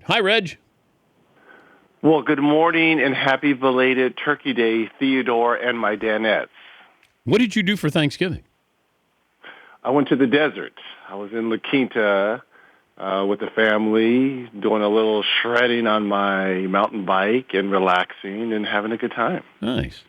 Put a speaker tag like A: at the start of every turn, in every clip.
A: Hi, Reg.
B: Well, good morning and happy belated Turkey Day, Theodore and my Danettes.
A: What did you do for Thanksgiving?
B: I went to the desert. I was in La Quinta with the family, doing a little shredding on my mountain bike and relaxing and having a good time.
A: Nice.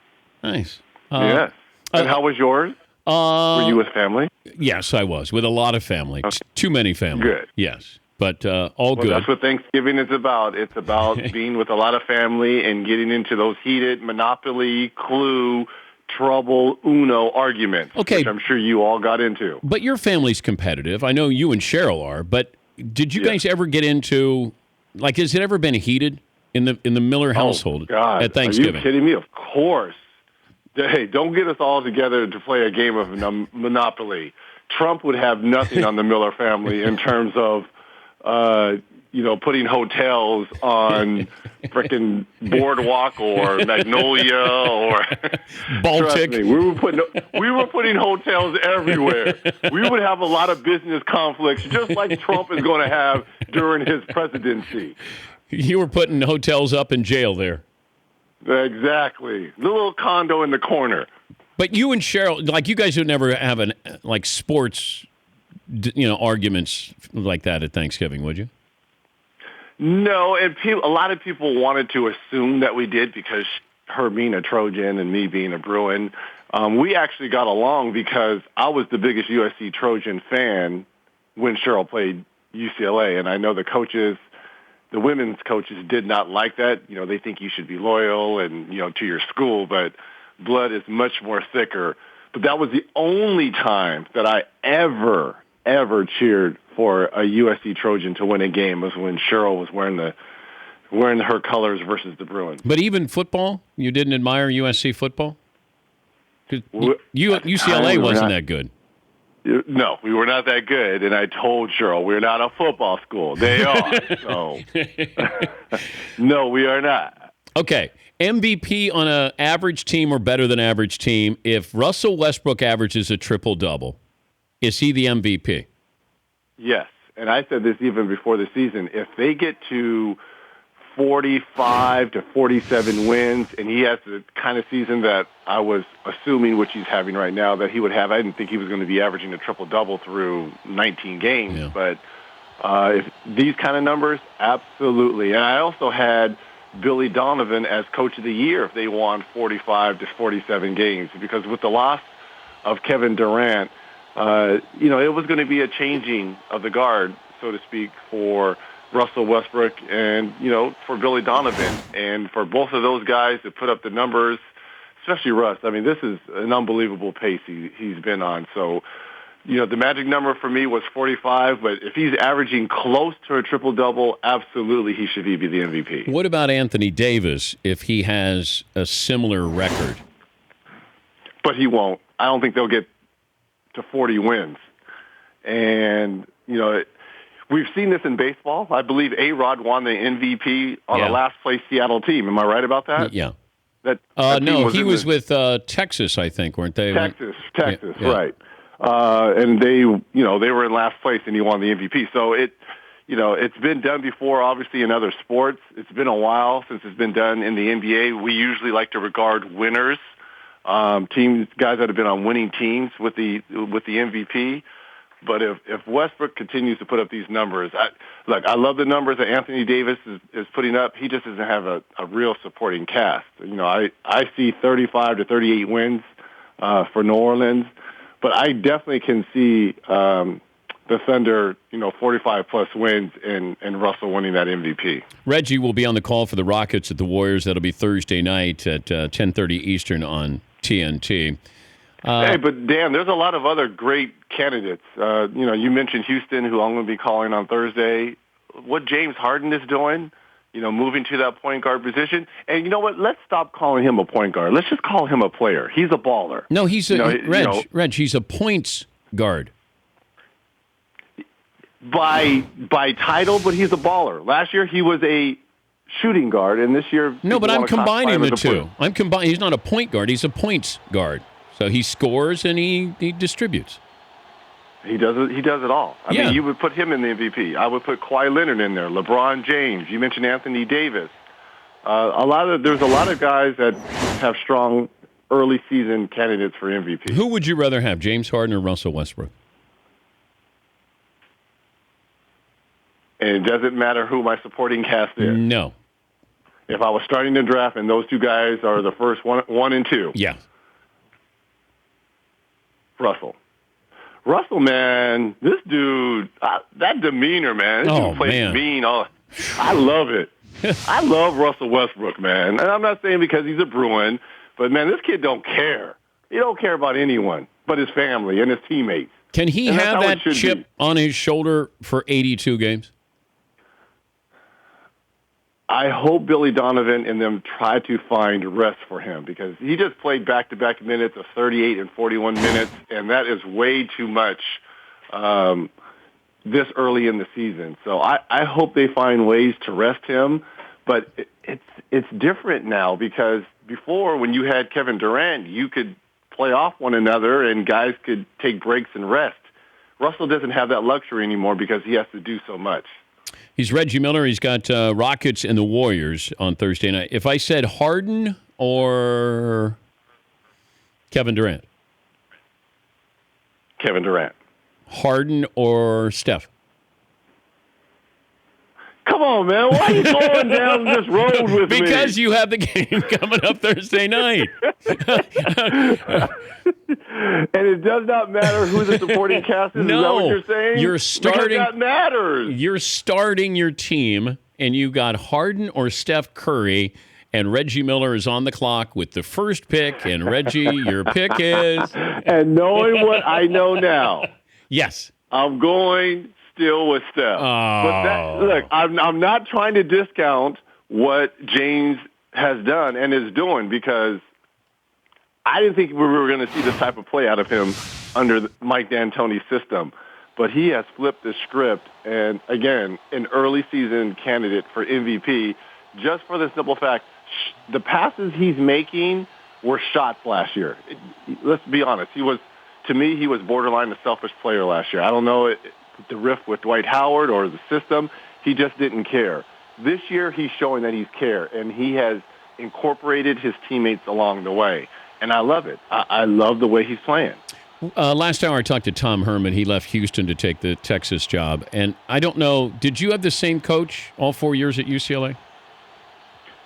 B: Yes. And how was yours? Were you with family?
A: Yes, I was, with a lot of family.
B: Okay.
A: Too many family.
B: Good.
A: Yes, but all good.
B: That's what Thanksgiving is about. It's about being with a lot of family and getting into those heated Monopoly, Clue, Trouble, Uno arguments, which I'm sure you all got into.
A: But your family's competitive. I know you and Cheryl are, but did you guys ever get into, like, has it ever been heated in the Miller household at Thanksgiving?
B: Are you kidding me? Of course. Hey, don't get us all together to play a game of Monopoly. Trump would have nothing on the Miller family in terms of, putting hotels on frickin' Boardwalk or Magnolia or
A: Baltic.
B: Trust me, we were putting hotels everywhere. We would have a lot of business conflicts, just like Trump is going to have during his presidency.
A: You were putting hotels up in jail there.
B: Exactly. The little condo in the corner.
A: But you and Cheryl, like, you guys would never have sports, arguments like that at Thanksgiving, would you?
B: No, and a lot of people wanted to assume that we did because her being a Trojan and me being a Bruin. We actually got along because I was the biggest USC Trojan fan when Cheryl played UCLA, and I know the women's coaches did not like that. They think you should be loyal and, to your school, but blood is much more thicker. But that was the only time that I ever cheered for a USC Trojan to win a game was when Cheryl was wearing her colors versus the Bruins.
A: But even football, you didn't admire USC football? UCLA wasn't that good.
B: No, we were not that good, and I told Cheryl we're not a football school. They are. So, no, we are not.
A: Okay, MVP on an average team or better than average team. If Russell Westbrook averages a triple-double, is he the MVP?
B: Yes, and I said this even before the season. If they get to 45 to 47 wins, and he has the kind of season that I was assuming, which he's having right now, that he would have. I didn't think he was going to be averaging a triple-double through 19 games, but if these kind of numbers, absolutely. And I also had Billy Donovan as Coach of the Year if they won 45 to 47 games, because with the loss of Kevin Durant, it was going to be a changing of the guard, so to speak, for Russell Westbrook and, for Billy Donovan. And for both of those guys to put up the numbers, especially Russ, I mean, this is an unbelievable pace he's been on. So, the magic number for me was 45, but if he's averaging close to a triple-double, absolutely he should be the MVP.
A: What about Anthony Davis if he has a similar record?
B: But he won't. I don't think they'll get to 40 wins. And, we've seen this in baseball. I believe A-Rod won the MVP on a last-place Seattle team. Am I right about that?
A: Yeah.
B: No,
A: he was with Texas, I think, weren't they?
B: Texas, right. And they were in last place, and he won the MVP. So it's been done before, obviously, in other sports. It's been a while since it's been done in the NBA. We usually like to regard winners, guys that have been on winning teams with the MVP. But if Westbrook continues to put up these numbers, I love the numbers that Anthony Davis is putting up. He just doesn't have a real supporting cast. I see 35 to 38 wins for New Orleans, but I definitely can see the Thunder, 45-plus wins and Russell winning that MVP.
A: Reggie will be on the call for the Rockets at the Warriors. That'll be Thursday night at 10:30 Eastern on TNT.
B: Hey, but Dan, there's a lot of other great candidates. You mentioned Houston, who I'm going to be calling on Thursday. What James Harden is doing, moving to that point guard position. And you know what? Let's stop calling him a point guard. Let's just call him a player. He's a baller.
A: No, he's Reg, he's a points guard.
B: By title, but he's a baller. Last year he was a shooting guard, and this year
A: no. But I'm combining the two. He's not a point guard. He's a points guard. So he scores and he distributes.
B: He does it. He does it all. I mean, you would put him in the MVP. I would put Kawhi Leonard in there. LeBron James. You mentioned Anthony Davis. There's a lot of guys that have strong early season candidates for MVP.
A: Who would you rather have, James Harden or Russell Westbrook?
B: And it doesn't matter who my supporting cast is.
A: No.
B: If I was starting the draft and those two guys are the first one and two.
A: Yeah.
B: Russell, man, this dude, that demeanor, man. This dude plays mean. I love it. I love Russell Westbrook, man. And I'm not saying because he's a Bruin, but, man, this kid don't care. He don't care about anyone but his family and his teammates.
A: Can he have that chip on his shoulder for 82 games?
B: I hope Billy Donovan and them try to find rest for him because he just played back-to-back minutes of 38 and 41 minutes, and that is way too much this early in the season. So I hope they find ways to rest him, but it's different now because before when you had Kevin Durant, you could play off one another and guys could take breaks and rest. Russell doesn't have that luxury anymore because he has to do so much.
A: He's Reggie Miller. He's got Rockets and the Warriors on Thursday night. If I said Harden or Kevin Durant?
B: Kevin Durant.
A: Harden or Steph?
B: Come on, man. Why are you going down this road with me?
A: Because you have the game coming up Thursday night.
B: And it does not matter who the supporting cast is?
A: No.
B: Is that what you're saying?
A: You're starting,
B: because that matters.
A: You're starting your team, and you got Harden or Steph Curry, and Reggie Miller is on the clock with the first pick. And, Reggie, your pick is?
B: And knowing what I know now.
A: Yes.
B: I'm going still with Steph.
A: Oh.
B: But look, I'm not trying to discount what James has done and is doing because I didn't think we were going to see this type of play out of him under Mike D'Antoni's system. But he has flipped the script, and again, an early season candidate for MVP just for the simple fact the passes he's making were shots last year. Let's be honest. To me, he was borderline a selfish player last year. I don't know the rift with Dwight Howard or the system. He just didn't care. This year, he's showing that he's care, and he has incorporated his teammates along the way. And I love it. I love the way he's playing.
A: Last hour I talked to Tom Herman. He left Houston to take the Texas job. And I don't know, did you have the same coach all 4 years at UCLA?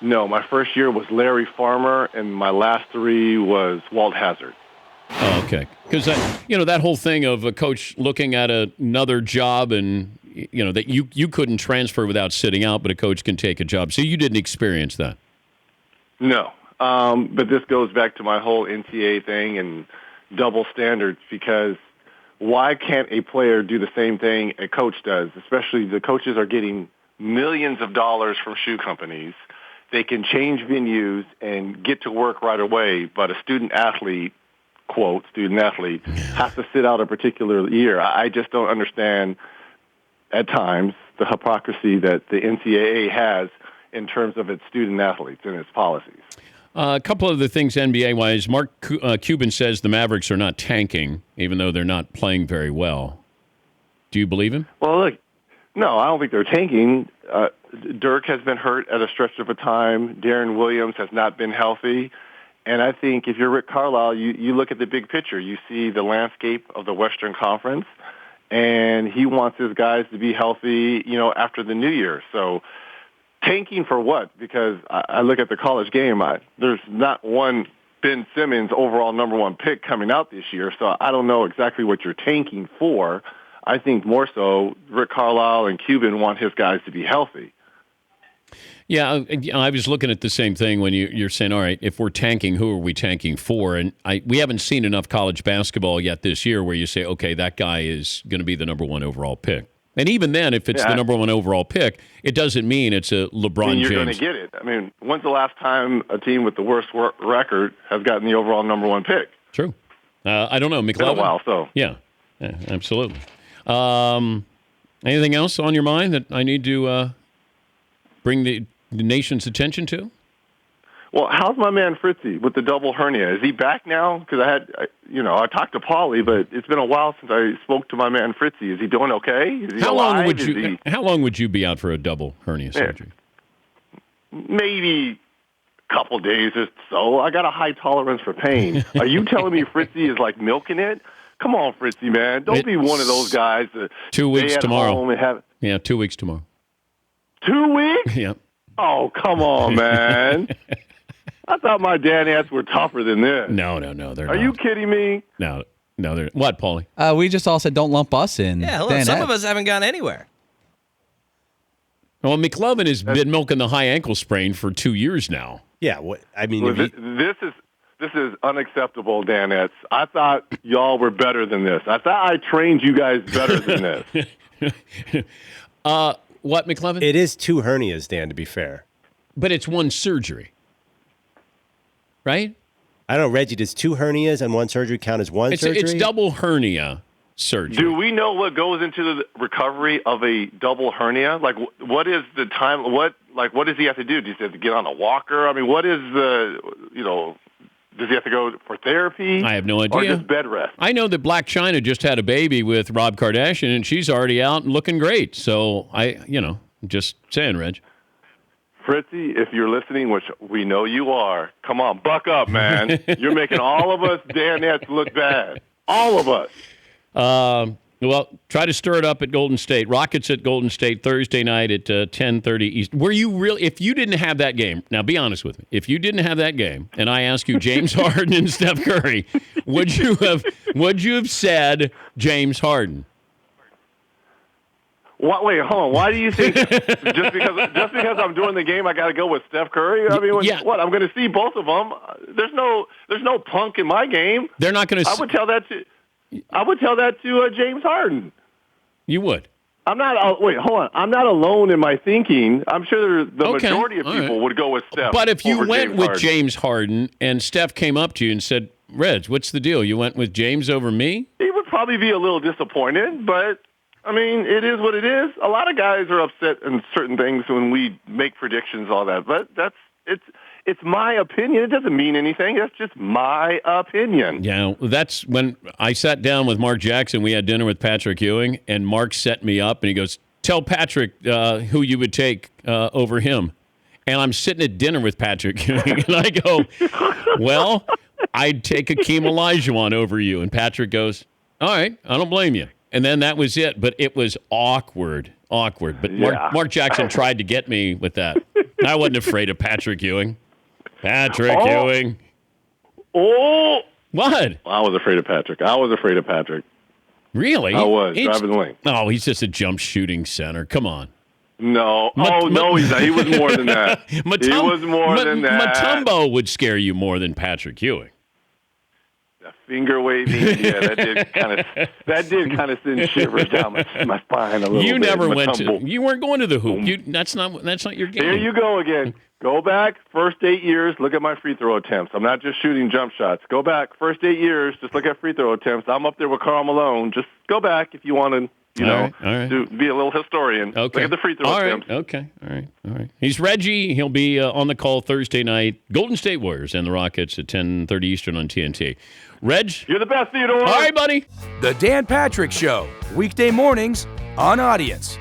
B: No, my first year was Larry Farmer, and my last 3 was Walt Hazzard.
A: Oh, okay. Because that whole thing of a coach looking at another job and that you couldn't transfer without sitting out, but a coach can take a job. So you didn't experience that.
B: No, but this goes back to my whole NCAA thing and double standards because why can't a player do the same thing a coach does? Especially the coaches are getting millions of dollars from shoe companies. They can change venues and get to work right away, but a student athlete, quote, student athlete, has to sit out a particular year. I just don't understand at times the hypocrisy that the NCAA has in terms of its student athletes and its policies.
A: A couple of the things NBA-wise. Mark Cuban says the Mavericks are not tanking, even though they're not playing very well. Do you believe him?
B: Well, look, no, I don't think they're tanking. Dirk has been hurt at a stretch of a time. Darren Williams has not been healthy. And I think if you're Rick Carlisle, you look at the big picture. You see the landscape of the Western Conference, and he wants his guys to be healthy, after the new year. So tanking for what? Because I look at the college game. There's not one Ben Simmons overall number 1 pick coming out this year, so I don't know exactly what you're tanking for. I think more so Rick Carlisle and Cuban want his guys to be healthy.
A: Yeah, I was looking at the same thing when you're saying, all right, if we're tanking, who are we tanking for? And we haven't seen enough college basketball yet this year where you say, okay, that guy is going to be the number 1 overall pick. And even then, if it's the number 1 overall pick, it doesn't mean it's a LeBron James.
B: You're going to get it. I mean, when's the last time a team with the worst record has gotten the overall number 1 pick?
A: True. I don't know. McLevin?
B: It's been a while, so.
A: Yeah, absolutely. Anything else on your mind that I need to bring the nation's attention to?
B: Well, how's my man Fritzy with the double hernia? Is he back now? Because I talked to Paulie, but it's been a while since I spoke to my man Fritzy. Is he doing okay? Is he alive?
A: How long would you be out for a double hernia surgery?
B: Maybe a couple days or so. I got a high tolerance for pain. Are you telling me Fritzy is like milking it? Come on, Fritzy, man. Don't be one of those guys that
A: 2 weeks
B: stay at
A: tomorrow.
B: home and have
A: 2 weeks tomorrow.
B: 2 weeks?
A: Yeah.
B: Oh, come on, man. I thought my Danettes were tougher than this.
A: No, they're not.
B: Are you kidding me?
A: No, they're what, Paulie?
C: We just all said don't lump us in.
D: Yeah, look, some of us haven't gone anywhere.
A: Well, McLovin has been milking the high ankle sprain for 2 years now.
E: Yeah,
B: This is unacceptable, Danettes. I thought y'all were better than this. I thought I trained you guys better than this.
A: What, McLovin?
E: it is 2 hernias, Dan, to be fair.
A: But it's one surgery, right?
E: I don't know, Reggie, does 2 hernias and 1 surgery count as one surgery?
A: It's double hernia surgery.
B: Do we know what goes into the recovery of a double hernia? Like, what is the time? What does he have to do? Does he have to get on a walker? I mean, what is does he have to go for therapy?
A: I have no idea.
B: Or just bed rest?
A: I know that Black China just had a baby with Rob Kardashian, and she's already out and looking great. So just saying, Reg.
B: Fritzy, if you're listening, which we know you are, come on, buck up, man. You're making all of us Danettes look bad. All of us.
A: Well, try to stir it up at Golden State. Rockets at Golden State Thursday night at 10:30 East. Were you really? If you didn't have that game, now be honest with me. If you didn't have that game, and I ask you James Harden and Steph Curry, would you have said James Harden?
B: What? Wait, hold on. Why do you think just because I'm doing the game, I got to go with Steph Curry? I mean, what? I'm going to see both of them. There's no punk in my game.
A: They're not going to.
B: I would tell that to James Harden.
A: You would.
B: I'm not. Wait, hold on. I'm not alone in my thinking. I'm sure the majority of people would go with Steph.
A: But if you went with
B: Harden.
A: James Harden and Steph came up to you and said, "Reg, what's the deal? You went with James over me?"
B: He would probably be a little disappointed, but I mean, it is what it is. A lot of guys are upset in certain things when we make predictions, all that. But it's my opinion. It doesn't mean anything. That's just my opinion.
A: Yeah, that's when I sat down with Mark Jackson. We had dinner with Patrick Ewing, and Mark set me up, and he goes, "Tell Patrick who you would take over him." And I'm sitting at dinner with Patrick Ewing, and I go, "Well, I'd take Akeem Olajuwon over you." And Patrick goes, "All right, I don't blame you." And then that was it. But it was awkward. But Mark Jackson tried to get me with that. I wasn't afraid of Patrick Ewing. Ewing.
B: Oh.
A: What?
B: I was afraid of Patrick.
A: Really?
B: I was. Driving the lane.
A: Oh, he's just a jump shooting center. Come on.
B: No. No, he's not. He was more than that. He was more than that.
A: Matumbo would scare you more than Patrick Ewing.
B: The finger waving, yeah, that did kind of send shivers down my spine a little bit.
A: You never went to. You weren't going to the hoop. That's not your game.
B: Here you go again. Go back first 8 years. Look at my free throw attempts. I'm not just shooting jump shots. Go back first 8 years. Just look at free throw attempts. I'm up there with Karl Malone. Just go back if you want to. All right. To be a little historian.
A: Okay.
B: Look at the free throw attempts.
A: Okay. All right. He's Reggie. He'll be on the call Thursday night. Golden State Warriors and the Rockets at 10:30 Eastern on TNT. Reg,
B: you're the best, Theodore.
A: All right, buddy.
F: The Dan Patrick Show, weekday mornings on Audience.